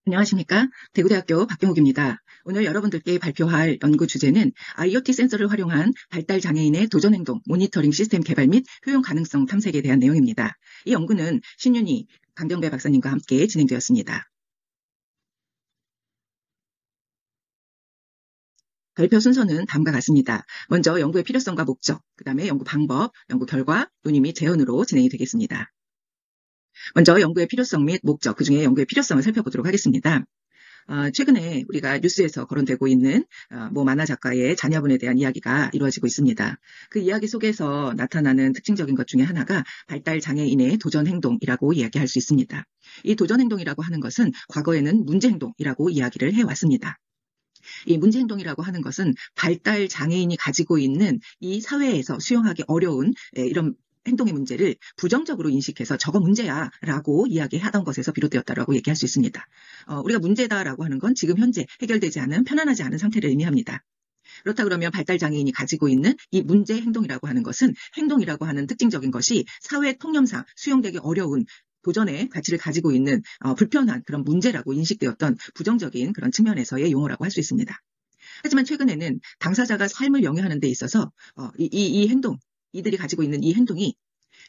안녕하십니까? 대구대학교 박경욱입니다. 오늘 여러분들께 발표할 연구 주제는 IoT 센서를 활용한 발달 장애인의 도전 행동 모니터링 시스템 개발 및 효용 가능성 탐색에 대한 내용입니다. 이 연구는 신윤희, 강경배 박사님과 함께 진행되었습니다. 발표 순서는 다음과 같습니다. 먼저 연구의 필요성과 목적, 그 다음에 연구 방법, 연구 결과, 논의 및 제언으로 진행이 되겠습니다. 먼저 연구의 필요성 및 목적, 그중에 연구의 필요성을 살펴보도록 하겠습니다. 최근에 우리가 뉴스에서 거론되고 있는 모 만화 작가의 자녀분에 대한 이야기가 이루어지고 있습니다. 그 이야기 속에서 나타나는 특징적인 것 중에 하나가 발달 장애인의 도전 행동이라고 이야기할 수 있습니다. 이 도전 행동이라고 하는 것은 과거에는 문제 행동이라고 이야기를 해왔습니다. 이 문제 행동이라고 하는 것은 발달 장애인이 가지고 있는 이 사회에서 수용하기 어려운 이런 행동의 문제를 부정적으로 인식해서 저거 문제야 라고 이야기하던 것에서 비롯되었다고 얘기할 수 있습니다. 우리가 문제다라고 하는 건 지금 현재 해결되지 않은 편안하지 않은 상태를 의미합니다. 그렇다 그러면 발달장애인이 가지고 있는 이 문제 행동이라고 하는 것은 행동이라고 하는 특징적인 것이 사회 통념상 수용되기 어려운 도전의 가치를 가지고 있는 불편한 그런 문제라고 인식되었던 부정적인 그런 측면에서의 용어라고 할 수 있습니다. 하지만 최근에는 당사자가 삶을 영위하는 데 있어서 이 행동, 이들이 가지고 있는 이 행동이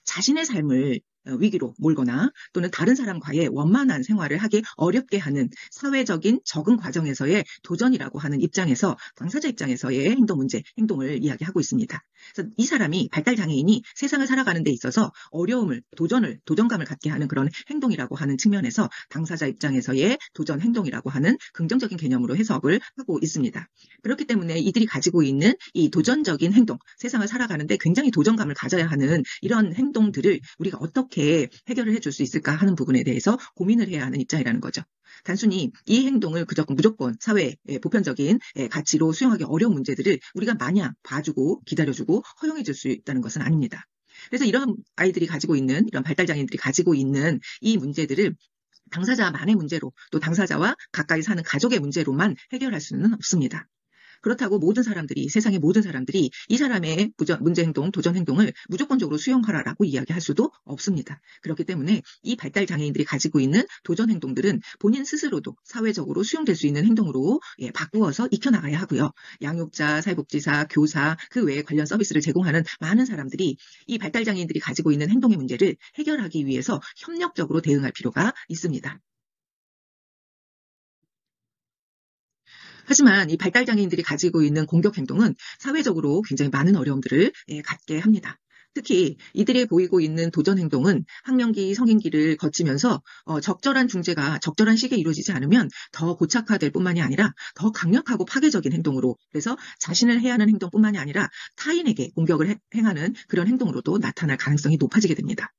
자신의 삶을 위기로 몰거나 또는 다른 사람과의 원만한 생활을 하기 어렵게 하는 사회적인 적응 과정에서의 도전이라고 하는 입장에서 당사자 입장에서의 행동 문제, 행동을 이야기하고 있습니다. 그래서 이 사람이 발달장애인이 세상을 살아가는 데 있어서 어려움을, 도전감을 갖게 하는 그런 행동이라고 하는 측면에서 당사자 입장에서의 도전 행동이라고 하는 긍정적인 개념으로 해석을 하고 있습니다. 그렇기 때문에 이들이 가지고 있는 이 도전적인 행동, 세상을 살아가는데 굉장히 도전감을 가져야 하는 이런 행동들을 우리가 어떻게 해결을 해줄 수 있을까 하는 부분에 대해서 고민을 해야 하는 입장이라는 거죠. 단순히 이 행동을 무조건 사회의 보편적인 가치로 수용하기 어려운 문제들을 우리가 마냥 봐주고 기다려주고 허용해줄 수 있다는 것은 아닙니다. 그래서 이런 아이들이 가지고 있는, 이런 발달장애인들이 가지고 있는 이 문제들을 당사자만의 문제로, 또 당사자와 가까이 사는 가족의 문제로만 해결할 수는 없습니다. 그렇다고 모든 사람들이, 세상의 모든 사람들이 이 사람의 문제 행동, 도전 행동을 무조건적으로 수용하라라고 이야기할 수도 없습니다. 그렇기 때문에 이 발달 장애인들이 가지고 있는 도전 행동들은 본인 스스로도 사회적으로 수용될 수 있는 행동으로 바꾸어서 익혀나가야 하고요. 양육자, 사회복지사, 교사, 그 외에 관련 서비스를 제공하는 많은 사람들이 이 발달 장애인들이 가지고 있는 행동의 문제를 해결하기 위해서 협력적으로 대응할 필요가 있습니다. 하지만 이 발달장애인들이 가지고 있는 공격 행동은 사회적으로 굉장히 많은 어려움들을 갖게 합니다. 특히 이들이 보이고 있는 도전 행동은 학령기, 성인기를 거치면서 적절한 중재가 적절한 시기에 이루어지지 않으면 더 고착화될 뿐만이 아니라 더 강력하고 파괴적인 행동으로, 그래서 자신을 해야 하는 행동뿐만이 아니라 타인에게 공격을 행하는 그런 행동으로도 나타날 가능성이 높아지게 됩니다.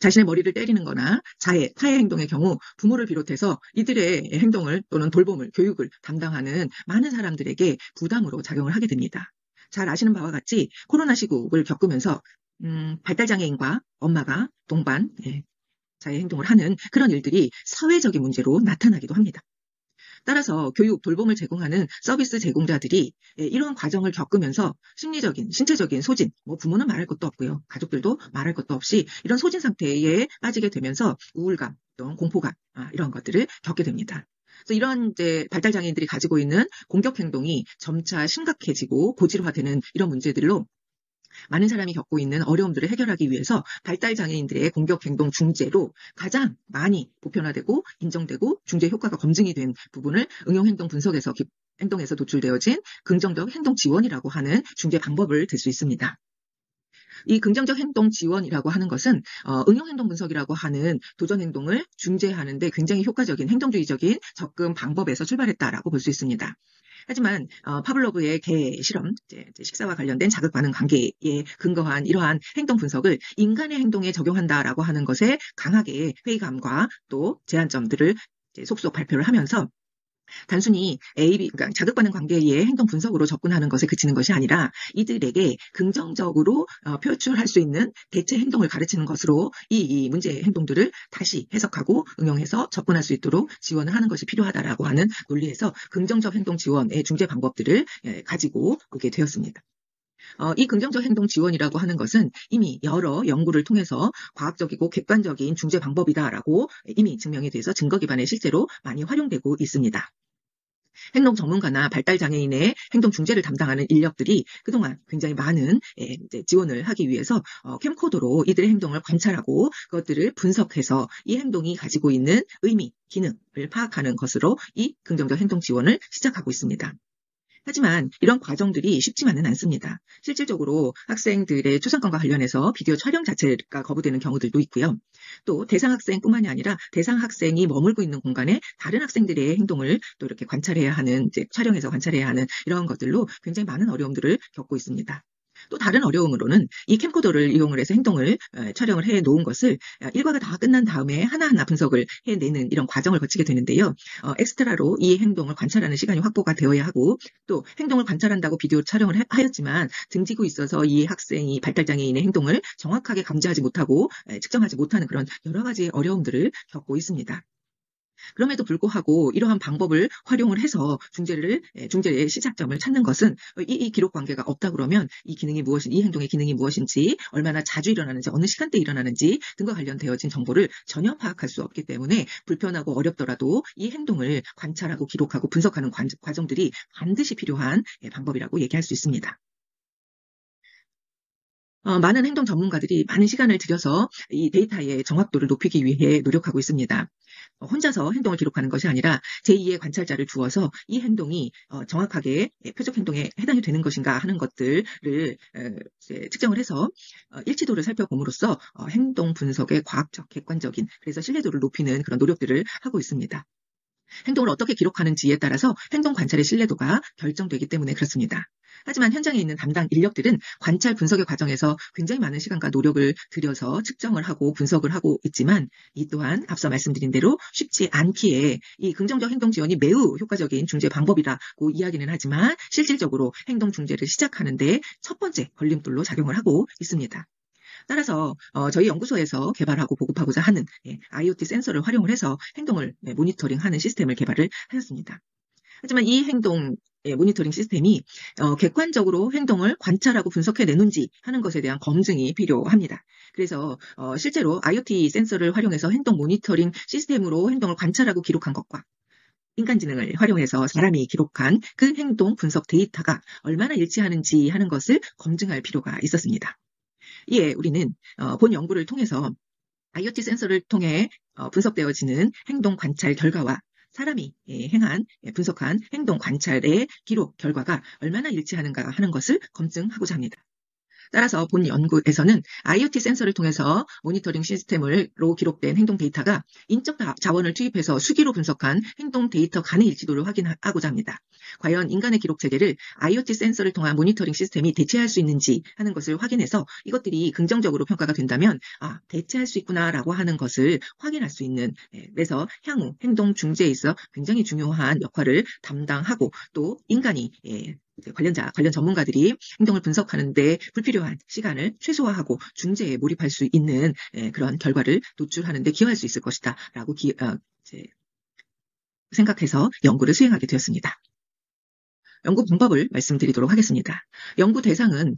자신의 머리를 때리는 거나 타해 행동의 경우 부모를 비롯해서 이들의 행동을 또는 돌봄을, 교육을 담당하는 많은 사람들에게 부담으로 작용을 하게 됩니다. 잘 아시는 바와 같이 코로나 시국을 겪으면서 발달장애인과 엄마가 동반 자해 행동을 하는 그런 일들이 사회적인 문제로 나타나기도 합니다. 따라서 교육, 돌봄을 제공하는 서비스 제공자들이 이러한 과정을 겪으면서 심리적인, 신체적인 소진, 부모는 말할 것도 없고요. 가족들도 말할 것도 없이 이런 소진 상태에 빠지게 되면서 우울감, 또 공포감, 이런 것들을 겪게 됩니다. 그래서 이런 발달 장애인들이 가지고 있는 공격 행동이 점차 심각해지고 고질화되는 이런 문제들로 많은 사람이 겪고 있는 어려움들을 해결하기 위해서 발달장애인들의 공격행동 중재로 가장 많이 보편화되고 인정되고 중재 효과가 검증이 된 부분을 응용행동 분석에서 행동에서 도출되어진 긍정적 행동 지원이라고 하는 중재 방법을 들 수 있습니다. 이 긍정적 행동 지원이라고 하는 것은 응용행동 분석이라고 하는 도전 행동을 중재하는 데 굉장히 효과적인 행동주의적인 접근 방법에서 출발했다라고 볼 수 있습니다. 하지만 파블로브의 개 실험, 식사와 관련된 자극 반응 관계에 근거한 이러한 행동 분석을 인간의 행동에 적용한다라고 하는 것에 강하게 회의감과 또 제한점들을 속속 발표를 하면서 단순히 그러니까 자극 반응 관계의 행동 분석으로 접근하는 것에 그치는 것이 아니라 이들에게 긍정적으로 표출할 수 있는 대체 행동을 가르치는 것으로 이 문제 행동들을 다시 해석하고 응용해서 접근할 수 있도록 지원을 하는 것이 필요하다라고 하는 논리에서 긍정적 행동 지원의 중재 방법들을 가지고 오게 되었습니다. 이 긍정적 행동 지원이라고 하는 것은 이미 여러 연구를 통해서 과학적이고 객관적인 중재 방법이다라고 이미 증명이 돼서 증거 기반에 실제로 많이 활용되고 있습니다. 행동 전문가나 발달 장애인의 행동 중재를 담당하는 인력들이 그동안 굉장히 많은 이제 지원을 하기 위해서 캠코더로 이들의 행동을 관찰하고 그것들을 분석해서 이 행동이 가지고 있는 의미, 기능을 파악하는 것으로 이 긍정적 행동 지원을 시작하고 있습니다. 하지만 이런 과정들이 쉽지만은 않습니다. 실질적으로 학생들의 초상권과 관련해서 비디오 촬영 자체가 거부되는 경우들도 있고요. 또 대상 학생뿐만이 아니라 대상 학생이 머물고 있는 공간에 다른 학생들의 행동을 또 이렇게 관찰해야 하는, 이제 촬영해서 관찰해야 하는 이런 것들로 굉장히 많은 어려움들을 겪고 있습니다. 또 다른 어려움으로는 이 캠코더를 이용을 해서 행동을 촬영을 해 놓은 것을 일과가 다 끝난 다음에 하나하나 분석을 해내는 이런 과정을 거치게 되는데요. 엑스트라로 이 행동을 관찰하는 시간이 확보가 되어야 하고 또 행동을 관찰한다고 비디오 촬영을 하였지만 등지고 있어서 이 학생이 발달장애인의 행동을 정확하게 감지하지 못하고 측정하지 못하는 그런 여러 가지 어려움들을 겪고 있습니다. 그럼에도 불구하고 이러한 방법을 활용을 해서 중재의 시작점을 찾는 것은 이 기록 관계가 없다 그러면 이 행동의 기능이 무엇인지, 얼마나 자주 일어나는지, 어느 시간대에 일어나는지 등과 관련되어진 정보를 전혀 파악할 수 없기 때문에 불편하고 어렵더라도 이 행동을 관찰하고 기록하고 분석하는 과정들이 반드시 필요한 방법이라고 얘기할 수 있습니다. 많은 행동 전문가들이 많은 시간을 들여서 이 데이터의 정확도를 높이기 위해 노력하고 있습니다. 혼자서 행동을 기록하는 것이 아니라 제2의 관찰자를 두어서 이 행동이 정확하게 표적 행동에 해당이 되는 것인가 하는 것들을 이제 측정을 해서 일치도를 살펴봄으로써 행동 분석의 과학적, 객관적인, 그래서 신뢰도를 높이는 그런 노력들을 하고 있습니다. 행동을 어떻게 기록하는지에 따라서 행동 관찰의 신뢰도가 결정되기 때문에 그렇습니다. 하지만 현장에 있는 담당 인력들은 관찰 분석의 과정에서 굉장히 많은 시간과 노력을 들여서 측정을 하고 분석을 하고 있지만 이 또한 앞서 말씀드린 대로 쉽지 않기에 이 긍정적 행동 지원이 매우 효과적인 중재 방법이라고 이야기는 하지만 실질적으로 행동 중재를 시작하는 데 첫 번째 걸림돌로 작용을 하고 있습니다. 따라서 저희 연구소에서 개발하고 보급하고자 하는 IoT 센서를 활용을 해서 행동을 모니터링하는 시스템을 개발을 하였습니다. 하지만 이 행동 모니터링 시스템이 객관적으로 행동을 관찰하고 분석해내는지 하는 것에 대한 검증이 필요합니다. 그래서 실제로 IoT 센서를 활용해서 행동 모니터링 시스템으로 행동을 관찰하고 기록한 것과 인간지능을 활용해서 사람이 기록한 그 행동 분석 데이터가 얼마나 일치하는지 하는 것을 검증할 필요가 있었습니다. 이에 우리는 본 연구를 통해서 IoT 센서를 통해 분석되어지는 행동 관찰 결과와 사람이 분석한 행동 관찰의 기록 결과가 얼마나 일치하는가 하는 것을 검증하고자 합니다. 따라서 본 연구에서는 IoT 센서를 통해서 모니터링 시스템으로 기록된 행동 데이터가 인적 자원을 투입해서 수기로 분석한 행동 데이터 간의 일치도를 확인하고자 합니다. 과연 인간의 기록 체계를 IoT 센서를 통한 모니터링 시스템이 대체할 수 있는지 하는 것을 확인해서 이것들이 긍정적으로 평가가 된다면 대체할 수 있구나라고 하는 것을 확인할 수 있는, 그래서 향후 행동 중재에 있어 굉장히 중요한 역할을 담당하고 또 인간이 관련 전문가들이 행동을 분석하는 데 불필요한 시간을 최소화하고 중재에 몰입할 수 있는 그런 결과를 도출하는 데 기여할 수 있을 것이다 라고 생각해서 연구를 수행하게 되었습니다. 연구 방법을 말씀드리도록 하겠습니다. 연구 대상은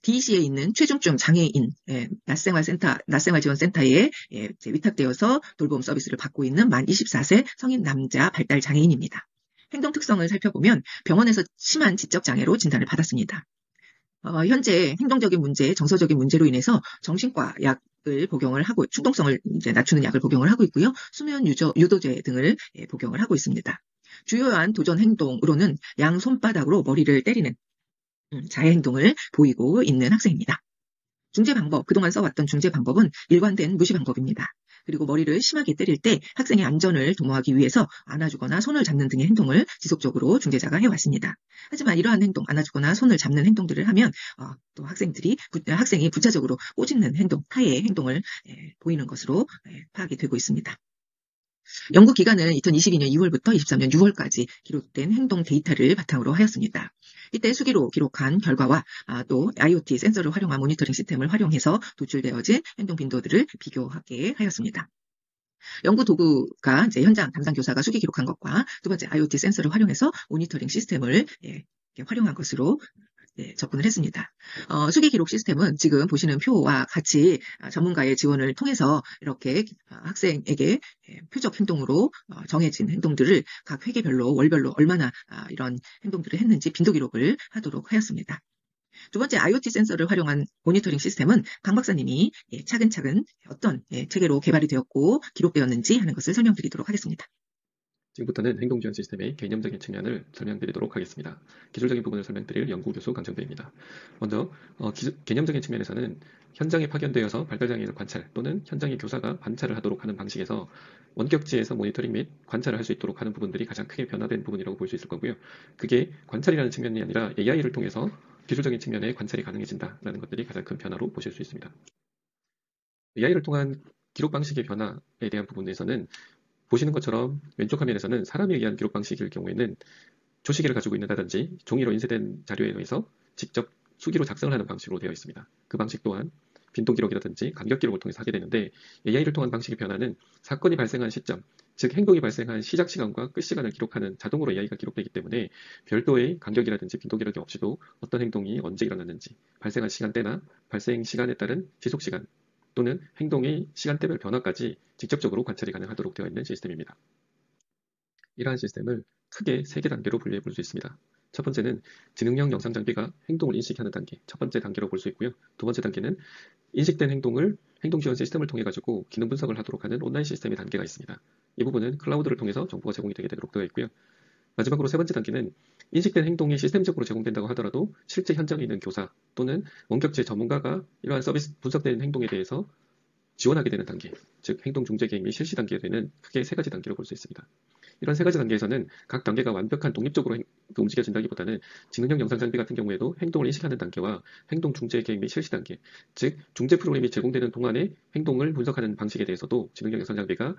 DEC에 있는 최중증 장애인 낮생활지원센터에 위탁되어서 돌봄 서비스를 받고 있는 만 24세 성인 남자 발달 장애인입니다. 행동 특성을 살펴보면 병원에서 심한 지적 장애로 진단을 받았습니다. 현재 행동적인 문제, 정서적인 문제로 인해서 정신과 약을 복용을 하고 충동성을 낮추는 약을 복용을 하고 있고요. 수면 유도제 등을 복용을 하고 있습니다. 주요한 도전 행동으로는 양 손바닥으로 머리를 때리는 자해 행동을 보이고 있는 학생입니다. 중재 방법, 그동안 써왔던 중재 방법은 일관된 무시 방법입니다. 그리고 머리를 심하게 때릴 때 학생의 안전을 도모하기 위해서 안아주거나 손을 잡는 등의 행동을 지속적으로 중재자가 해왔습니다. 하지만 이러한 행동, 안아주거나 손을 잡는 행동들을 하면 또 학생이 부차적으로 꼬집는 행동, 타해의 행동을 보이는 것으로 파악이 되고 있습니다. 연구 기간은 2022년 2월부터 23년 6월까지 기록된 행동 데이터를 바탕으로 하였습니다. 이때 수기로 기록한 결과와 또 IoT 센서를 활용한 모니터링 시스템을 활용해서 도출되어진 행동 빈도들을 비교하게 하였습니다. 연구 도구가 현장 담당 교사가 수기 기록한 것과 두 번째 IoT 센서를 활용해서 모니터링 시스템을 활용한 것으로 접근을 했습니다. 수기 기록 시스템은 지금 보시는 표와 같이 전문가의 지원을 통해서 이렇게 학생에게 표적 행동으로 정해진 행동들을 각 회계별로 월별로 얼마나 이런 행동들을 했는지 빈도 기록을 하도록 하였습니다. 두 번째, IoT 센서를 활용한 모니터링 시스템은 강 박사님이 차근차근 어떤 체계로 개발이 되었고 기록되었는지 하는 것을 설명드리도록 하겠습니다. 지금부터는 행동지원 시스템의 개념적인 측면을 설명드리도록 하겠습니다. 기술적인 부분을 설명드릴 연구교수 강정배입니다. 먼저 개념적인 측면에서는 현장에 파견되어서 발달장애인을 관찰 또는 현장의 교사가 관찰을 하도록 하는 방식에서 원격지에서 모니터링 및 관찰을 할 수 있도록 하는 부분들이 가장 크게 변화된 부분이라고 볼 수 있을 거고요. 그게 관찰이라는 측면이 아니라 AI를 통해서 기술적인 측면의 관찰이 가능해진다는 것들이 가장 큰 변화로 보실 수 있습니다. AI를 통한 기록 방식의 변화에 대한 부분에서는 보시는 것처럼 왼쪽 화면에서는 사람에 의한 기록 방식일 경우에는 초시계를 가지고 있는다든지 종이로 인쇄된 자료에 의해서 직접 수기로 작성을 하는 방식으로 되어 있습니다. 그 방식 또한 빈도 기록이라든지 간격 기록을 통해서 하게 되는데 AI를 통한 방식의 변화는 사건이 발생한 시점, 즉 행동이 발생한 시작 시간과 끝 시간을 기록하는 자동으로 AI가 기록되기 때문에 별도의 간격이라든지 빈도 기록이 없이도 어떤 행동이 언제 일어났는지 발생한 시간대나 발생 시간에 따른 지속 시간 또는 행동의 시간대별 변화까지 직접적으로 관찰이 가능하도록 되어 있는 시스템입니다. 이러한 시스템을 크게 3개 단계로 분류해 볼 수 있습니다. 첫 번째는 지능형 영상 장비가 행동을 인식하는 단계, 첫 번째 단계로 볼 수 있고요. 두 번째 단계는 인식된 행동을 행동 지원 시스템을 통해 가지고 기능 분석을 하도록 하는 온라인 시스템의 단계가 있습니다. 이 부분은 클라우드를 통해서 정보가 제공이 되도록 되어 있고요. 마지막으로 세 번째 단계는 인식된 행동이 시스템적으로 제공된다고 하더라도 실제 현장에 있는 교사 또는 원격지 전문가가 이러한 서비스 분석된 행동에 대해서 지원하게 되는 단계, 즉 행동 중재 계획 및 실시 단계에 되는 크게 3가지 단계로 볼 수 있습니다. 이런 3가지 단계에서는 각 단계가 완벽한 독립적으로 움직여진다기보다는 지능형 영상 장비 같은 경우에도 행동을 인식하는 단계와 행동 중재 계획 및 실시 단계, 즉 중재 프로그램이 제공되는 동안의 행동을 분석하는 방식에 대해서도 지능형 영상 장비가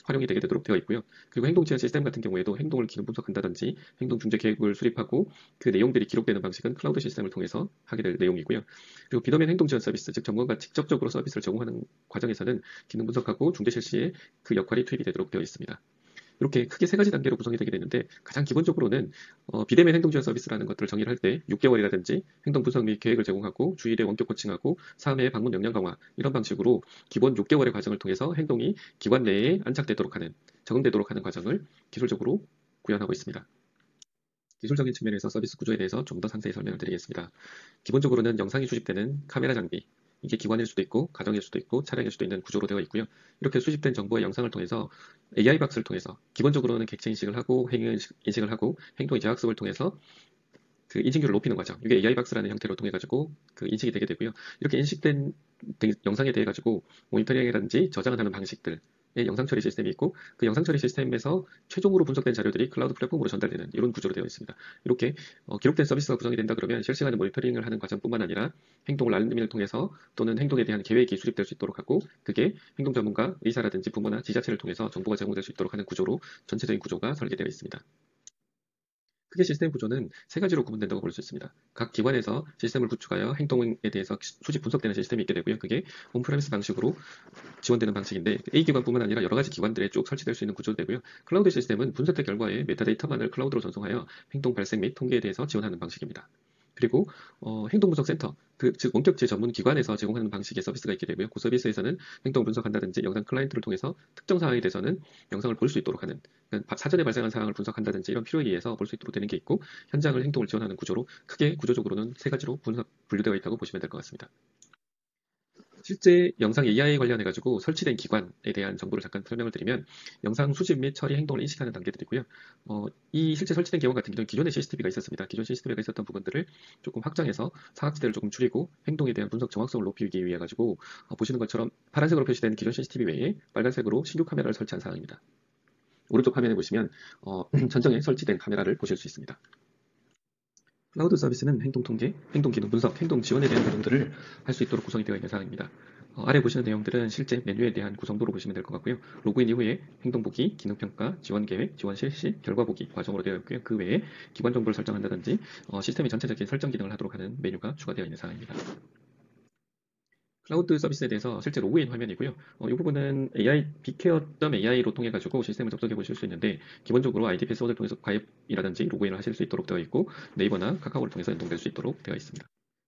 활용이 되도록 되어 있고요. 그리고 행동 지원 시스템 같은 경우에도 행동을 기능 분석한다든지 행동 중재 계획을 수립하고 그 내용들이 기록되는 방식은 클라우드 시스템을 통해서 하게 될 내용이고요. 그리고 비도면 행동 지원 서비스, 즉 전문가가 직접적으로 서비스를 제공하는 과정에서는 기능 분석하고 중재 실시에 그 역할이 투입이 되도록 되어 있습니다. 이렇게 크게 3가지 단계로 구성이 되게 되는데 가장 기본적으로는 비대면 행동지원 서비스라는 것들을 정의를 할 때 6개월이라든지 행동 분석 및 계획을 제공하고 주일에 원격 코칭하고 3회 방문 역량 강화 이런 방식으로 기본 6개월의 과정을 통해서 행동이 기관 내에 안착되도록 하는 적응되도록 하는 과정을 기술적으로 구현하고 있습니다. 기술적인 측면에서 서비스 구조에 대해서 좀 더 상세히 설명을 드리겠습니다. 기본적으로는 영상이 수집되는 카메라 장비, 이게 기관일 수도 있고 가정일 수도 있고 차량일 수도 있는 구조로 되어 있고요. 이렇게 수집된 정보의 영상을 통해서 AI 박스를 통해서 기본적으로는 객체 인식을 하고 행위 인식을 하고 행동 이제 학습을 통해서 그 인식률을 높이는 과정, 이게 AI 박스라는 형태로 통해 가지고 그 인식이 되게 되고요. 이렇게 인식된 영상에 대해 가지고 모니터링이라든지 저장을 하는 방식들 영상 처리 시스템이 있고 그 영상 처리 시스템에서 최종으로 분석된 자료들이 클라우드 플랫폼으로 전달되는 이런 구조로 되어 있습니다. 이렇게 기록된 서비스가 구성이 된다 그러면 실시간에 모니터링을 하는 과정뿐만 아니라 행동을 알림을 통해서 또는 행동에 대한 계획이 수립될 수 있도록 하고 그게 행동 전문가, 의사라든지 부모나 지자체를 통해서 정보가 제공될 수 있도록 하는 구조로 전체적인 구조가 설계되어 있습니다. 크게 시스템 구조는 3가지로 구분된다고 볼 수 있습니다. 각 기관에서 시스템을 구축하여 행동에 대해서 수집 분석되는 시스템이 있게 되고요. 그게 온프레미스 방식으로 지원되는 방식인데 A 기관뿐만 아니라 여러 가지 기관들에 쭉 설치될 수 있는 구조도 되고요. 클라우드 시스템은 분석된 결과에 메타데이터만을 클라우드로 전송하여 행동 발생 및 통계에 대해서 지원하는 방식입니다. 그리고 행동분석센터, 즉 원격지 전문 기관에서 제공하는 방식의 서비스가 있게 되고요. 그 서비스에서는 행동 분석한다든지 영상 클라이언트를 통해서 특정 사항에 대해서는 영상을 볼 수 있도록 하는 그러니까 사전에 발생한 사항을 분석한다든지 이런 필요에 의해서 볼 수 있도록 되는 게 있고 현장을 행동을 지원하는 구조로 크게 구조적으로는 3가지로 분류되어 있다고 보시면 될 것 같습니다. 실제 영상 AI 관련해가지고 설치된 기관에 대한 정보를 잠깐 설명을 드리면 영상 수집 및 처리 행동을 인식하는 단계들이고요. 이 실제 설치된 경우 같은 경우는 기존에 CCTV가 있었습니다. 기존 CCTV가 있었던 부분들을 조금 확장해서 사각지대를 조금 줄이고 행동에 대한 분석 정확성을 높이기 위해 가지고 보시는 것처럼 파란색으로 표시된 기존 CCTV 외에 빨간색으로 신규 카메라를 설치한 상황입니다. 오른쪽 화면에 보시면 전정에 설치된 카메라를 보실 수 있습니다. 클라우드 서비스는 행동 통계, 행동 기능 분석, 행동 지원에 대한 부분들을 할 수 있도록 구성이 되어 있는 사항입니다. 아래 보시는 내용들은 실제 메뉴에 대한 구성도로 보시면 될 것 같고요. 로그인 이후에 행동 보기, 기능 평가, 지원 계획, 지원 실시, 결과 보기 과정으로 되어 있고요. 그 외에 기관 정보를 설정한다든지 시스템의 전체적인 설정 기능을 하도록 하는 메뉴가 추가되어 있는 사항입니다. 클라우드 서비스에 대해서 실제 로그인 화면이고요. 이 부분은 AI, bcare.ai로 통해 가지고 시스템을 접속해 보실 수 있는데, 기본적으로 아이디 패스워드를 통해서 가입이라든지 로그인을 하실 수 있도록 되어 있고, 네이버나 카카오를 통해서 연동될 수 있도록 되어 있습니다.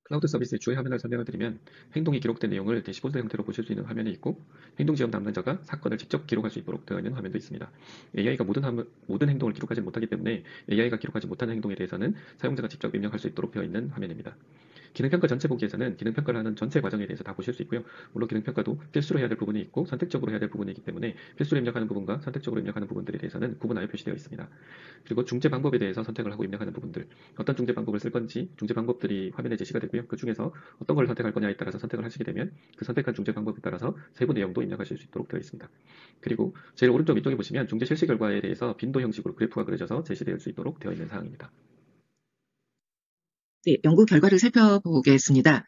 클라우드 서비스의 주요 화면을 설명을 드리면, 행동이 기록된 내용을 대시보드 형태로 보실 수 있는 화면이 있고, 행동 지원 담당자가 사건을 직접 기록할 수 있도록 되어 있는 화면도 있습니다. AI가 모든 행동을 기록하지 못하기 때문에 AI가 기록하지 못하는 행동에 대해서는 사용자가 직접 입력할 수 있도록 되어 있는 화면입니다. 기능평가 전체 보기에서는 기능평가를 하는 전체 과정에 대해서 다 보실 수 있고요. 물론 기능평가도 필수로 해야 될 부분이 있고 선택적으로 해야 될 부분이 있기 때문에 필수로 입력하는 부분과 선택적으로 입력하는 부분들에 대해서는 구분하여 표시되어 있습니다. 그리고 중재 방법에 대해서 선택을 하고 입력하는 부분들, 어떤 중재 방법을 쓸 건지 중재 방법들이 화면에 제시가 되고요. 그 중에서 어떤 걸 선택할 거냐에 따라서 선택을 하시게 되면 그 선택한 중재 방법에 따라서 세부 내용도 입력하실 수 있도록 되어 있습니다. 그리고 제일 오른쪽 위쪽에 보시면 중재 실시 결과에 대해서 빈도 형식으로 그래프가 그려져서 제시될 수 있도록 되어 있는 사항입니다. 네, 연구 결과를 살펴보겠습니다.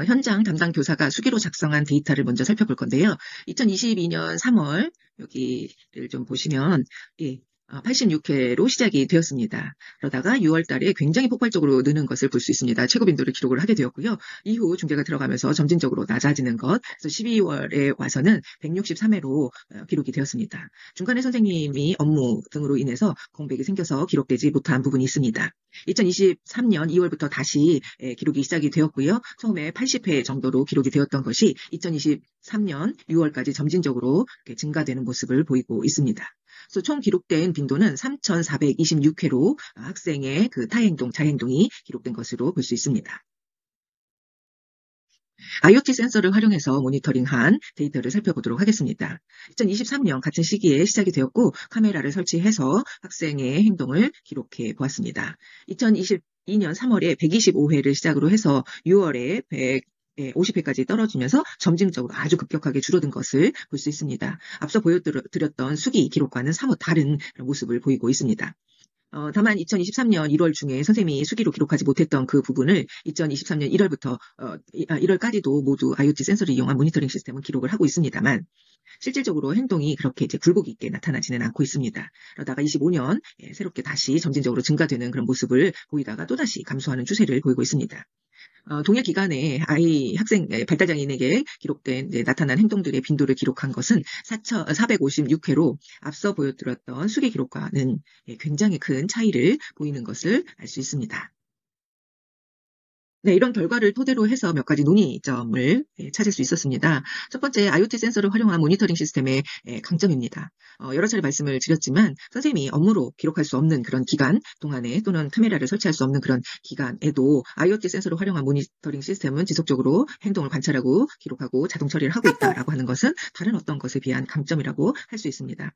현장 담당 교사가 수기로 작성한 데이터를 먼저 살펴볼 건데요. 2022년 3월 여기를 좀 보시면 86회로 시작이 되었습니다. 그러다가 6월 달에 굉장히 폭발적으로 느는 것을 볼 수 있습니다. 최고 빈도를 기록을 하게 되었고요. 이후 중재가 들어가면서 점진적으로 낮아지는 것, 그래서 12월에 와서는 163회로 기록이 되었습니다. 중간에 선생님이 업무 등으로 인해서 공백이 생겨서 기록되지 못한 부분이 있습니다. 2023년 2월부터 다시 기록이 시작이 되었고요. 처음에 80회 정도로 기록이 되었던 것이 2023년 6월까지 점진적으로 증가되는 모습을 보이고 있습니다. 그래서 총 기록된 빈도는 3,426회로 학생의 그 타행동, 자행동이 기록된 것으로 볼 수 있습니다. IoT 센서를 활용해서 모니터링한 데이터를 살펴보도록 하겠습니다. 2023년 같은 시기에 시작이 되었고 카메라를 설치해서 학생의 행동을 기록해 보았습니다. 2022년 3월에 125회를 시작으로 해서 6월에 50회까지 떨어지면서 점진적으로 아주 급격하게 줄어든 것을 볼 수 있습니다. 앞서 보여드렸던 수기 기록과는 사뭇 다른 모습을 보이고 있습니다. 다만 2023년 1월 중에 선생님이 수기로 기록하지 못했던 그 부분을 2023년 1월부터 1월까지도 모두 IoT 센서를 이용한 모니터링 시스템은 기록을 하고 있습니다만 실질적으로 행동이 그렇게 이제 굴곡 있게 나타나지는 않고 있습니다. 그러다가 25년 새롭게 다시 점진적으로 증가되는 그런 모습을 보이다가 또다시 감소하는 추세를 보이고 있습니다. 동일 기간에 학생 발달장애인에게 기록된 나타난 행동들의 빈도를 기록한 것은 456회로 앞서 보여드렸던 수기 기록과는 굉장히 큰 차이를 보이는 것을 알 수 있습니다. 네, 이런 결과를 토대로 해서 몇 가지 논의점을 찾을 수 있었습니다. 첫 번째, IoT 센서를 활용한 모니터링 시스템의 강점입니다. 여러 차례 말씀을 드렸지만 선생님이 업무로 기록할 수 없는 그런 기간 동안에 또는 카메라를 설치할 수 없는 그런 기간에도 IoT 센서를 활용한 모니터링 시스템은 지속적으로 행동을 관찰하고 기록하고 자동 처리를 하고 있다라고 하는 것은 다른 어떤 것에 비한 강점이라고 할 수 있습니다.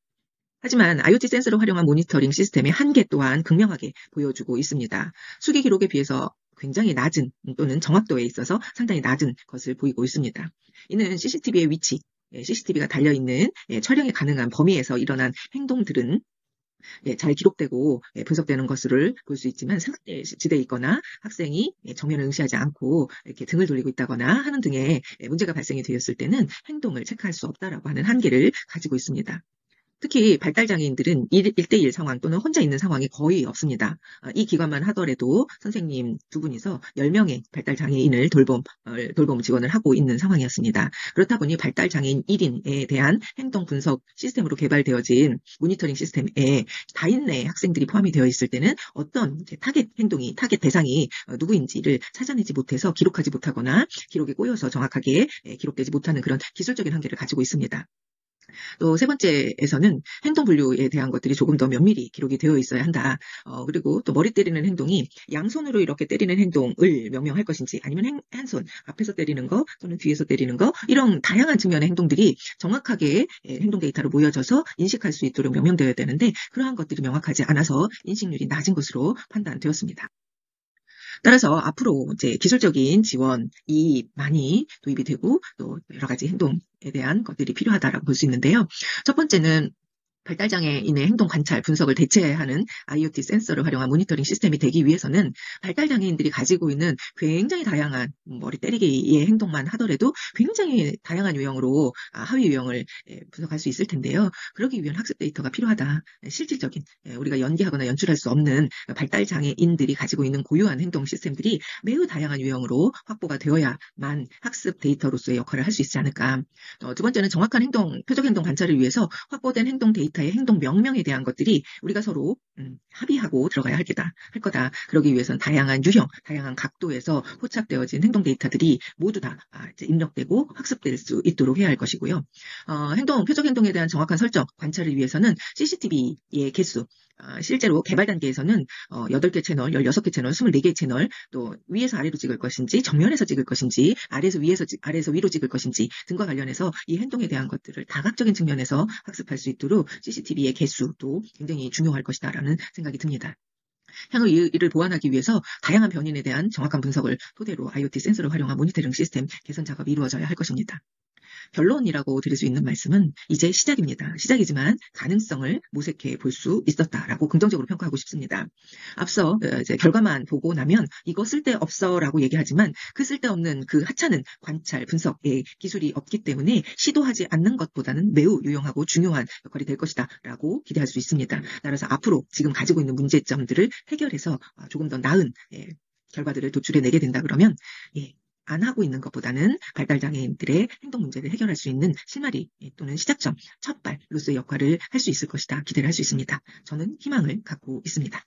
하지만 IoT 센서를 활용한 모니터링 시스템의 한계 또한 극명하게 보여주고 있습니다. 수기 기록에 비해서 굉장히 낮은 또는 정확도에 있어서 상당히 낮은 것을 보이고 있습니다. 이는 CCTV의 위치, CCTV가 달려있는 촬영이 가능한 범위에서 일어난 행동들은 잘 기록되고 분석되는 것을 볼 수 있지만 상지되어 있거나 학생이 정면을 응시하지 않고 이렇게 등을 돌리고 있다거나 하는 등의 문제가 발생이 되었을 때는 행동을 체크할 수 없다라고 하는 한계를 가지고 있습니다. 특히 발달장애인들은 1대1 상황 또는 혼자 있는 상황이 거의 없습니다. 이 기간만 하더라도 선생님 두 분이서 10명의 발달장애인을 돌봄 지원을 하고 있는 상황이었습니다. 그렇다 보니 발달장애인 1인에 대한 행동 분석 시스템으로 개발되어진 모니터링 시스템에 다인내 학생들이 포함이 되어 있을 때는 어떤 타겟 대상이 누구인지를 찾아내지 못해서 기록하지 못하거나 기록에 꼬여서 정확하게 기록되지 못하는 그런 기술적인 한계를 가지고 있습니다. 또 세 번째에서는 행동 분류에 대한 것들이 조금 더 면밀히 기록이 되어 있어야 한다. 그리고 또 머리 때리는 행동이 양손으로 이렇게 때리는 행동을 명명할 것인지 아니면 한 손 앞에서 때리는 거 또는 뒤에서 때리는 거 이런 다양한 측면의 행동들이 정확하게 행동 데이터로 모여져서 인식할 수 있도록 명명되어야 되는데 그러한 것들이 명확하지 않아서 인식률이 낮은 것으로 판단되었습니다. 따라서 앞으로 이제 기술적인 지원이 많이 도입이 되고 또 여러 가지 행동에 대한 것들이 필요하다라고 볼 수 있는데요. 첫 번째는 발달장애인의 행동 관찰, 분석을 대체하는 IoT 센서를 활용한 모니터링 시스템이 되기 위해서는 발달장애인들이 가지고 있는 굉장히 다양한 머리 때리기의 행동만 하더라도 굉장히 다양한 유형으로 하위 유형을 분석할 수 있을 텐데요. 그러기 위한 학습 데이터가 필요하다. 실질적인 우리가 연기하거나 연출할 수 없는 발달장애인들이 가지고 있는 고유한 행동 시스템들이 매우 다양한 유형으로 확보가 되어야만 학습 데이터로서의 역할을 할 수 있지 않을까. 두 번째는 정확한 표적 행동 관찰을 위해서 확보된 행동 데이터의 행동 명명에 대한 것들이 우리가 서로 합의하고 들어가야 할 거다. 그러기 위해서는 다양한 유형, 다양한 각도에서 포착되어진 행동 데이터들이 모두 다 이제 입력되고 학습될 수 있도록 해야 할 것이고요. 표적 행동에 대한 정확한 설정, 관찰을 위해서는 CCTV의 개수, 실제로 개발 단계에서는 8개 채널, 16개 채널, 24개 채널, 또 위에서 아래로 찍을 것인지, 정면에서 찍을 것인지, 아래에서 위로 찍을 것인지 등과 관련해서 이 행동에 대한 것들을 다각적인 측면에서 학습할 수 있도록 CCTV의 개수도 굉장히 중요할 것이다라는 생각이 듭니다. 향후 이를 보완하기 위해서 다양한 변인에 대한 정확한 분석을 토대로 IoT 센서를 활용한 모니터링 시스템 개선 작업이 이루어져야 할 것입니다. 결론이라고 드릴 수 있는 말씀은 이제 시작입니다. 시작이지만 가능성을 모색해 볼 수 있었다라고 긍정적으로 평가하고 싶습니다. 앞서 이제 결과만 보고 나면 이거 쓸데없어라고 얘기하지만 그 쓸데없는 그 하찮은 관찰, 분석의 기술이 없기 때문에 시도하지 않는 것보다는 매우 유용하고 중요한 역할이 될 것이다라고 기대할 수 있습니다. 따라서 앞으로 지금 가지고 있는 문제점들을 해결해서 조금 더 나은 결과들을 도출해내게 된다 그러면 안 하고 있는 것보다는 발달장애인들의 행동 문제를 해결할 수 있는 실마리 또는 시작점, 첫발로서의 역할을 할 수 있을 것이다. 기대를 할 수 있습니다. 저는 희망을 갖고 있습니다.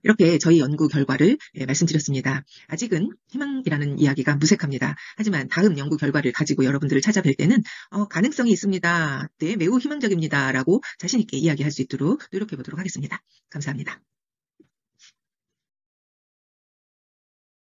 이렇게 저희 연구 결과를 말씀드렸습니다. 아직은 희망이라는 이야기가 무색합니다. 하지만 다음 연구 결과를 가지고 여러분들을 찾아뵐 때는 가능성이 있습니다. 네, 매우 희망적입니다. 라고 자신 있게 이야기할 수 있도록 노력해 보도록 하겠습니다. 감사합니다.